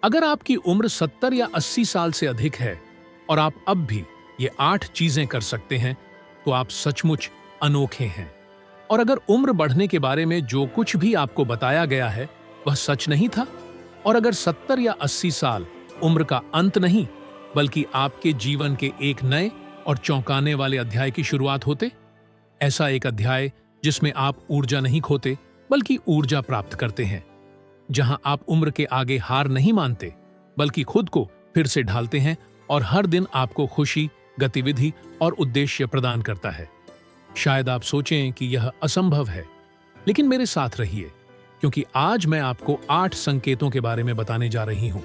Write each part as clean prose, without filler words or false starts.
अगर आपकी उम्र 70 या 80 साल से अधिक है और आप अब भी ये 8 चीजें कर सकते हैं, तो आप सचमुच अनोखे हैं। और अगर उम्र बढ़ने के बारे में जो कुछ भी आपको बताया गया है वह सच नहीं था, और अगर 70 या 80 साल उम्र का अंत नहीं बल्कि आपके जीवन के एक नए और चौंकाने वाले अध्याय की शुरुआत होते, ऐसा एक अध्याय जिसमें आप ऊर्जा नहीं खोते बल्कि ऊर्जा प्राप्त करते हैं, जहां आप उम्र के आगे हार नहीं मानते बल्कि खुद को फिर से ढालते हैं और हर दिन आपको खुशी, गतिविधि और उद्देश्य प्रदान करता है। शायद आप सोचें कि यह असंभव है, लेकिन मेरे साथ रहिए, क्योंकि आज मैं आपको 8 संकेतों के बारे में बताने जा रही हूं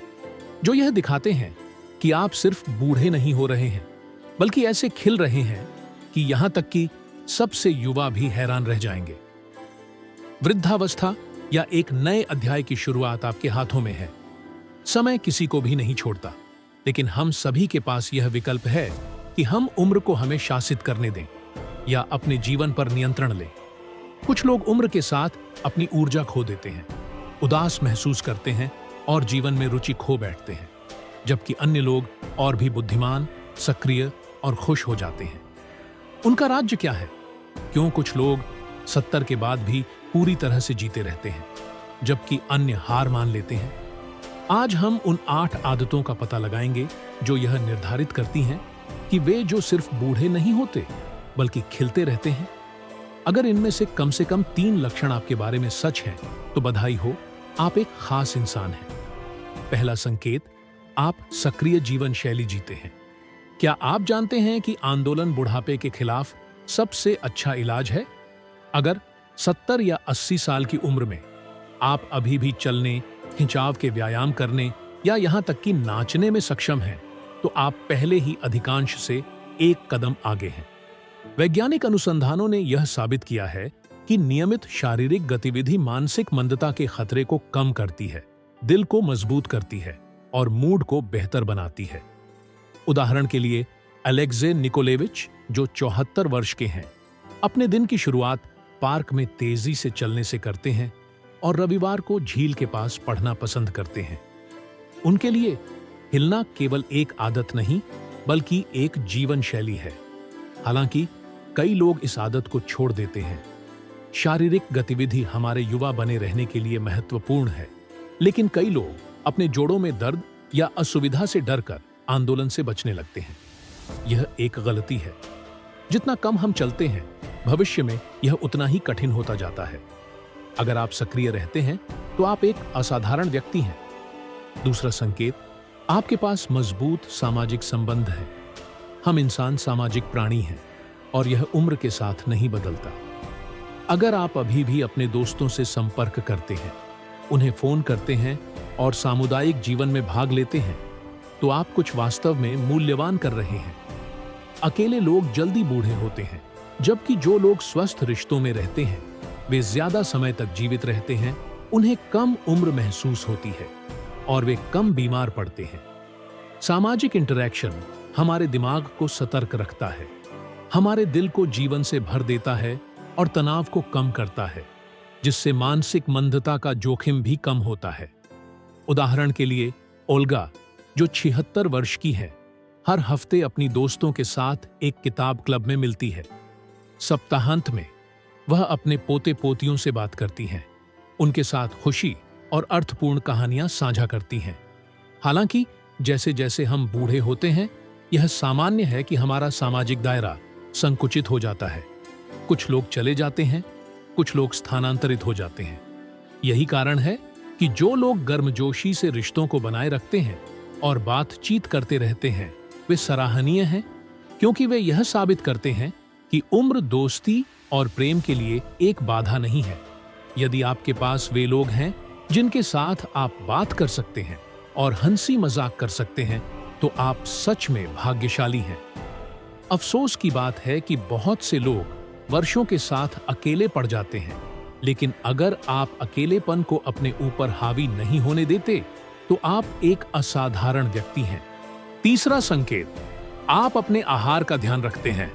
जो यह दिखाते हैं कि आप सिर्फ बूढ़े नहीं हो रहे हैं बल्कि ऐसे खिल रहे हैं कि यहां तक कि सबसे युवा भी हैरान रह जाएंगे। वृद्धावस्था या एक नए अध्याय की शुरुआत आपके हाथों में है। समय किसी को भी नहीं छोड़ता, लेकिन हम सभी के पास यह विकल्प है कि हम उम्र को हमें शासित करने दें या अपने जीवन पर नियंत्रण लें। कुछ लोग उम्र के साथ अपनी ऊर्जा खो देते हैं, उदास महसूस करते हैं और जीवन में रुचि खो बैठते हैं, जबकि अन्य लोग और भी बुद्धिमान, सक्रिय और खुश हो जाते हैं। उनका राज्य क्या है? क्यों कुछ लोग 70 के बाद भी पूरी तरह से जीते रहते हैं, जबकि अन्य हार मान लेते हैं? आज हम उन 8 आदतों का पता लगाएंगे जो यह निर्धारित करती हैं कि वे जो सिर्फ बूढ़े नहीं होते बल्कि खिलते रहते हैं। अगर इनमें से कम 3 लक्षण आपके बारे में सच हैं, तो बधाई हो, आप एक खास इंसान हैं। पहला संकेत, आप सक्रिय जीवन शैली जीते हैं। क्या आप जानते हैं कि आंदोलन बुढ़ापे के खिलाफ सबसे अच्छा इलाज है? अगर 70 या 80 साल की उम्र में आप अभी भी चलने, खिंचाव के व्यायाम करने या यहां तक कि नाचने में सक्षम हैं, तो आप पहले ही अधिकांश से एक कदम आगे हैं। वैज्ञानिक अनुसंधानों ने यह साबित किया है कि नियमित शारीरिक गतिविधि मानसिक मंदता के खतरे को कम करती है, दिल को मजबूत करती है और मूड को बेहतर बनाती है। उदाहरण के लिए, अलेक्जे निकोलेविच, जो 74 वर्ष के हैं, अपने दिन की शुरुआत पार्क में तेजी से चलने से करते हैं और रविवार को झील के पास पढ़ना पसंद करते हैं। उनके लिए हिलना केवल एक आदत नहीं बल्कि एक जीवन शैली है। हालांकि कई लोग इस आदत को छोड़ देते हैं। शारीरिक गतिविधि हमारे युवा बने रहने के लिए महत्वपूर्ण है, लेकिन कई लोग अपने जोड़ों में दर्द या असुविधा से डरकर आंदोलन से बचने लगते हैं। यह एक गलती है। जितना कम हम चलते हैं, भविष्य में यह उतना ही कठिन होता जाता है। अगर आप सक्रिय रहते हैं तो आप एक असाधारण व्यक्ति हैं। दूसरा संकेत, आपके पास मजबूत सामाजिक संबंध है। हम इंसान सामाजिक प्राणी हैं और यह उम्र के साथ नहीं बदलता। अगर आप अभी भी अपने दोस्तों से संपर्क करते हैं, उन्हें फोन करते हैं और सामुदायिक जीवन में भाग लेते हैं, तो आप कुछ वास्तव में मूल्यवान कर रहे हैं। अकेले लोग जल्दी बूढ़े होते हैं, जबकि जो लोग स्वस्थ रिश्तों में रहते हैं वे ज्यादा समय तक जीवित रहते हैं। उन्हें कम उम्र महसूस होती है और वे कम बीमार पड़ते हैं। सामाजिक इंटरैक्शन हमारे दिमाग को सतर्क रखता है, हमारे दिल को जीवन से भर देता है और तनाव को कम करता है, जिससे मानसिक मंदता का जोखिम भी कम होता है। उदाहरण के लिए, ओल्गा, जो 76 वर्ष की है, हर हफ्ते अपनी दोस्तों के साथ एक किताब क्लब में मिलती है। सप्ताहांत में वह अपने पोते पोतियों से बात करती हैं, उनके साथ खुशी और अर्थपूर्ण कहानियां साझा करती हैं। हालांकि जैसे जैसे हम बूढ़े होते हैं, यह सामान्य है कि हमारा सामाजिक दायरा संकुचित हो जाता है। कुछ लोग चले जाते हैं, कुछ लोग स्थानांतरित हो जाते हैं। यही कारण है कि जो लोग गर्मजोशी से रिश्तों को बनाए रखते हैं और बातचीत करते रहते हैं, वे सराहनीय हैं, क्योंकि वे यह साबित करते हैं कि उम्र दोस्ती और प्रेम के लिए एक बाधा नहीं है। यदि आपके पास वे लोग हैं जिनके साथ आप बात कर सकते हैं और हंसी मजाक कर सकते हैं, तो आप सच में भाग्यशाली हैं। अफसोस की बात है कि बहुत से लोग वर्षों के साथ अकेले पड़ जाते हैं, लेकिन अगर आप अकेलेपन को अपने ऊपर हावी नहीं होने देते, तो आप एक असाधारण व्यक्ति हैं। तीसरा संकेत, आप अपने आहार का ध्यान रखते हैं।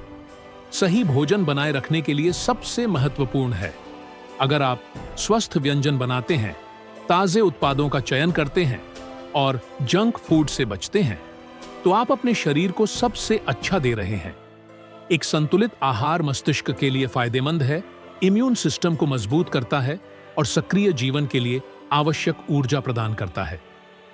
सही भोजन बनाए रखने के लिए सबसे महत्वपूर्ण है। अगर आप स्वस्थ व्यंजन बनाते हैं, ताजे उत्पादों का चयन करते हैं और जंक फूड से बचते हैं, तो आप अपने शरीर को सबसे अच्छा दे रहे हैं। एक संतुलित आहार मस्तिष्क के लिए फायदेमंद है, इम्यून सिस्टम को मजबूत करता है और सक्रिय जीवन के लिए आवश्यक ऊर्जा प्रदान करता है।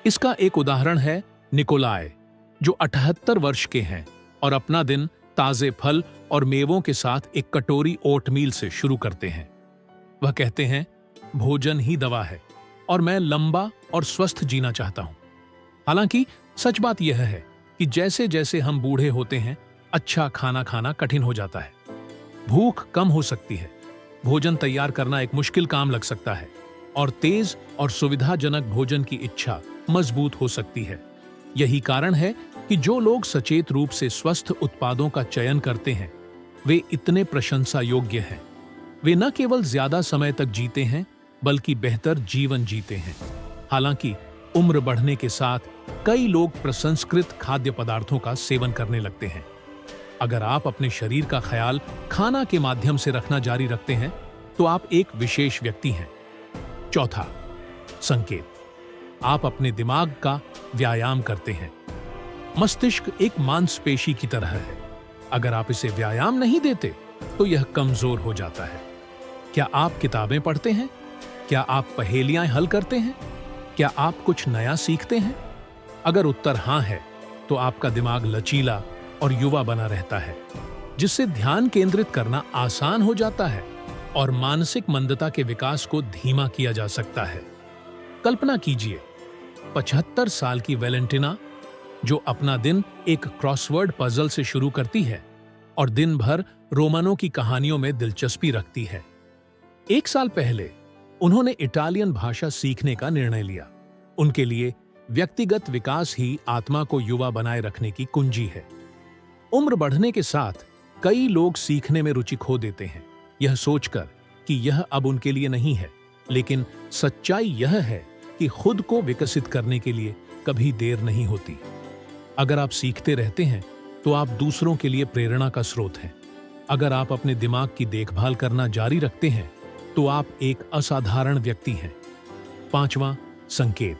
इसका एक उदाहरण है निकोलाय, जो 78 वर्ष के हैं और अपना दिन ताजे फल और मेवों के साथ एक कटोरी ओटमील से शुरू करते हैं। वह कहते हैं, भोजन ही दवा है और मैं लंबा और स्वस्थ जीना चाहता हूं। हालांकि सच बात यह है कि जैसे जैसे हम बूढ़े होते हैं, अच्छा खाना खाना कठिन हो जाता है। भूख कम हो सकती है, भोजन तैयार करना एक मुश्किल काम लग सकता है और तेज और सुविधाजनक भोजन की इच्छा मजबूत हो सकती है। यही कारण है कि जो लोग सचेत रूप से स्वस्थ उत्पादों का चयन करते हैं, वे इतने प्रशंसा योग्य हैं। वे न केवल ज्यादा समय तक जीते हैं, बल्कि बेहतर जीवन जीते हैं। हालांकि उम्र बढ़ने के साथ कई लोग प्रसंस्कृत खाद्य पदार्थों का सेवन करने लगते हैं। अगर आप अपने शरीर का ख्याल खाना के माध्यम से रखना जारी रखते हैं, तो आप एक विशेष व्यक्ति हैं। चौथा, संकेत। आप अपने दिमाग का व्यायाम करते हैं। मस्तिष्क एक मांसपेशी की तरह है। अगर आप इसे व्यायाम नहीं देते, तो यह कमजोर हो जाता है। क्या आप किताबें पढ़ते हैं? क्या आप पहेलियां हल करते हैं? क्या आप कुछ नया सीखते हैं? अगर उत्तर हां है, तो आपका दिमाग लचीला और युवा बना रहता है, जिससे ध्यान केंद्रित करना आसान हो जाता है और मानसिक मंदता के विकास को धीमा किया जा सकता है। कल्पना कीजिए, 75 साल की वैलेंटिना, जो अपना दिन एक क्रॉसवर्ड पजल से शुरू करती है और दिन भर रोमनों की कहानियों में दिलचस्पी रखती है। 1 साल पहले उन्होंने इटालियन भाषा सीखने का निर्णय लिया। उनके लिए व्यक्तिगत विकास ही आत्मा को युवा बनाए रखने की कुंजी है। उम्र बढ़ने के साथ कई लोग सीखने में रुचि खो देते हैं, यह सोचकर कि यह अब उनके लिए नहीं है। लेकिन सच्चाई यह है कि खुद को विकसित करने के लिए कभी देर नहीं होती। अगर आप सीखते रहते हैं, तो आप दूसरों के लिए प्रेरणा का स्रोत हैं। अगर आप अपने दिमाग की देखभाल करना जारी रखते हैं, तो आप एक असाधारण व्यक्ति हैं। 5वां संकेत,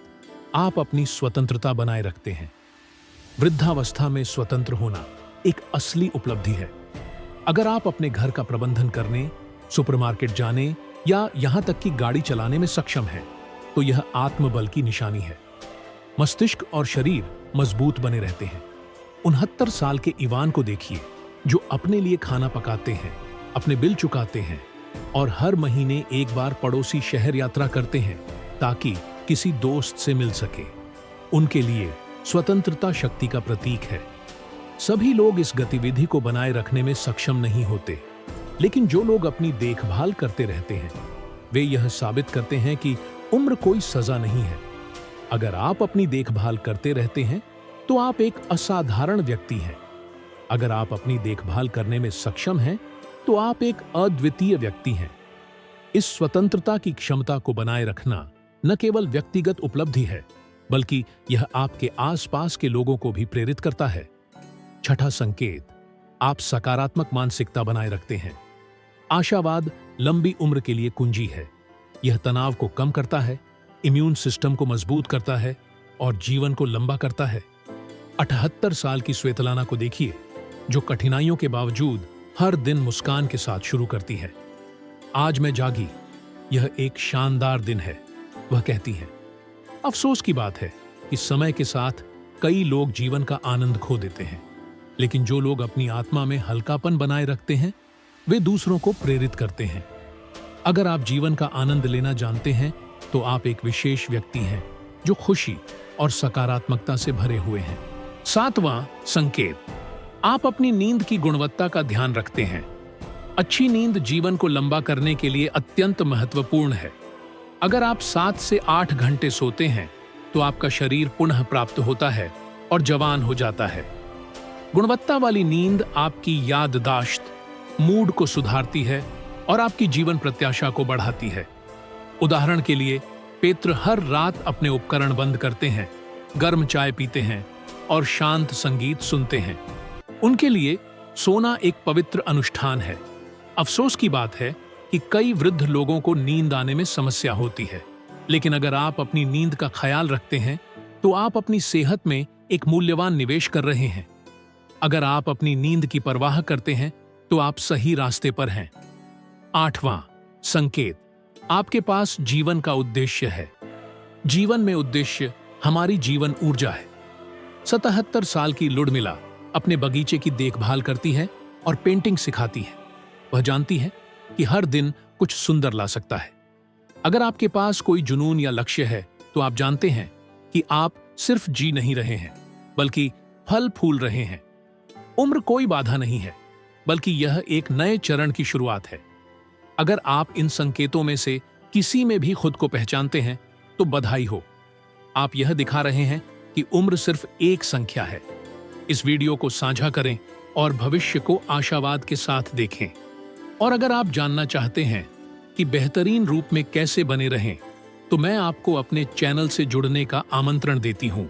आप अपनी स्वतंत्रता बनाए रखते हैं। वृद्धावस्था में स्वतंत्र होना एक असली उपलब्धि है। अगर आप अपने घर का प्रबंधन करने, सुपरमार्केट जाने या यहां तक कि गाड़ी चलाने में सक्षम हैं, तो यह आत्मबल की निशानी है। मस्तिष्क और शरीर मजबूत बने रहते हैं। 69 साल के इवान को देखिए, जो अपने लिए खाना पकाते हैं, अपने बिल चुकाते हैं और हर महीने एक बार पड़ोसी शहर यात्रा करते हैं ताकि किसी दोस्त से मिल सके। उनके लिए स्वतंत्रता शक्ति का प्रतीक है। सभी लोग इस गतिविधि को बनाए रखने में सक्षम नहीं होते, लेकिन जो लोग अपनी देखभाल करते रहते हैं, वे यह साबित करते हैं कि उम्र कोई सजा नहीं है। अगर आप अपनी देखभाल करते रहते हैं, तो आप एक असाधारण व्यक्ति हैं। अगर आप अपनी देखभाल करने में सक्षम हैं, तो आप एक अद्वितीय व्यक्ति हैं। इस स्वतंत्रता की क्षमता को बनाए रखना न केवल व्यक्तिगत उपलब्धि है, बल्कि यह आपके आसपास के लोगों को भी प्रेरित करता है। छठा संकेत, आप सकारात्मक मानसिकता बनाए रखते हैं। आशावाद लंबी उम्र के लिए कुंजी है। यह तनाव को कम करता है, इम्यून सिस्टम को मजबूत करता है और जीवन को लंबा करता है। 78 साल की श्वेतलाना को देखिए, जो कठिनाइयों के बावजूद हर दिन मुस्कान के साथ शुरू करती है। आज मैं जागी, यह एक शानदार दिन है, वह कहती है। अफसोस की बात है कि समय के साथ कई लोग जीवन का आनंद खो देते हैं, लेकिन जो लोग अपनी आत्मा में हल्कापन बनाए रखते हैं, वे दूसरों को प्रेरित करते हैं। अगर आप जीवन का आनंद लेना जानते हैं, तो आप एक विशेष व्यक्ति हैं जो खुशी और सकारात्मकता से भरे हुए हैं। 7वां संकेत, आप अपनी नींद की गुणवत्ता का ध्यान रखते हैं। अच्छी नींद जीवन को लंबा करने के लिए अत्यंत महत्वपूर्ण है। अगर आप 7 से 8 घंटे सोते हैं, तो आपका शरीर पुनः प्राप्त होता है और जवान हो जाता है। गुणवत्ता वाली नींद आपकी याददाश्त, मूड को सुधारती है और आपकी जीवन प्रत्याशा को बढ़ाती है। उदाहरण के लिए, पेत्र हर रात अपने उपकरण बंद करते हैं, गर्म चाय पीते हैं और शांत संगीत सुनते हैं। उनके लिए सोना एक पवित्र अनुष्ठान है। अफसोस की बात है कि कई वृद्ध लोगों को नींद आने में समस्या होती है, लेकिन अगर आप अपनी नींद का ख्याल रखते हैं, तो आप अपनी सेहत में एक मूल्यवान निवेश कर रहे हैं। अगर आप अपनी नींद की परवाह करते हैं तो आप सही रास्ते पर हैं। 8वां संकेत, आपके पास जीवन का उद्देश्य है। जीवन में उद्देश्य हमारी जीवन ऊर्जा है। 77 साल की लुडमिला अपने बगीचे की देखभाल करती है और पेंटिंग सिखाती है। वह जानती है कि हर दिन कुछ सुंदर ला सकता है। अगर आपके पास कोई जुनून या लक्ष्य है तो आप जानते हैं कि आप सिर्फ जी नहीं रहे हैं बल्कि फल फूल रहे हैं। उम्र कोई बाधा नहीं है, बल्कि यह एक नए चरण की शुरुआत है। अगर आप इन संकेतों में से किसी में भी खुद को पहचानते हैं तो बधाई हो। आप यह दिखा रहे हैं कि उम्र सिर्फ एक संख्या है। इस वीडियो को साझा करें और भविष्य को आशावाद के साथ देखें। और अगर आप जानना चाहते हैं कि बेहतरीन रूप में कैसे बने रहें, तो मैं आपको अपने चैनल से जुड़ने का आमंत्रण देती हूं।